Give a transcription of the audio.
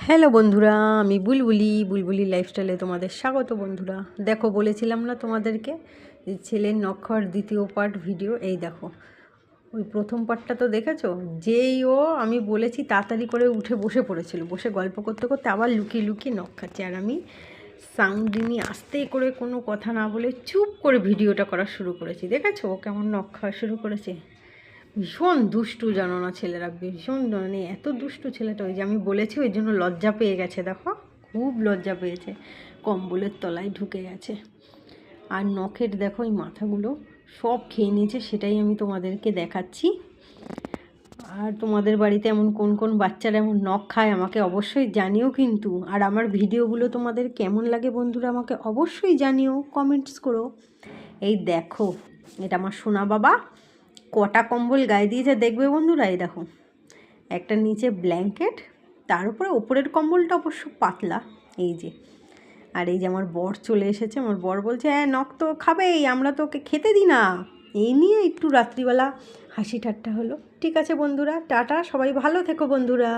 Hello বন্ধুরা, আমি বুলবুলি লাইফস্টাইলে তোমাদের স্বাগত। বন্ধুরা দেখো, বলেছিলাম না তোমাদেরকে যে ছেলের নখ খাওয়ার দ্বিতীয় পার্ট ভিডিও। এই দেখো, ওই প্রথম পার্টটা তো দেখেছো। যেই আমি বলেছি তাড়াতাড়ি করে উঠে বসে পড়েছিল, বসে গল্প করতে করতে আবার লুকিয়ে লুকিয়ে নখ খাচ্ছে। আর আমি সাউন্ড দিনই আস্তে করে কোনো কথা না বলে চুপ করে ভিডিওটা করা শুরু করেছি। দেখেছো ও কেমন নখ খাওয়া শুরু করেছে। ভীষণ দুষ্টু, জানো না ছেলেরা, ভীষণ, মানে এত দুষ্টু ছেলেটা। ওই যে আমি বলেছি ওই জন্য লজ্জা পেয়ে গেছে, দেখো খুব লজ্জা পেয়েছে, কম্বলের তলায় ঢুকে গেছে। আর নখের দেখো এই মাথাগুলো সব খেয়ে নিয়েছে, সেটাই আমি তোমাদেরকে দেখাচ্ছি। আর তোমাদের বাড়িতে এমন কোন কোন বাচ্চারা এমন নখ খায় আমাকে অবশ্যই জানিও কিন্তু। আর আমার ভিডিওগুলো তোমাদের কেমন লাগে বন্ধুরা আমাকে অবশ্যই জানিও, কমেন্টস করো। এই দেখো, এটা আমার সোনা বাবা কটা কম্বল গায়ে দিয়েছে দেখবে বন্ধুরা। এই দেখো, একটা নিচে ব্ল্যাঙ্কেট, তার উপরে ওপরের কম্বলটা অবশ্য পাতলা। এই যে, আর এই যে আমার বর চলে এসেছে। আমার বর বলছে হ্যাঁ নখ তো খাবেই, আমরা তো ওকে খেতে দিই না। এই নিয়ে একটু রাত্রিবেলা হাসি ঠাট্টা হলো। ঠিক আছে বন্ধুরা, টাটা, সবাই ভালো থেকো বন্ধুরা।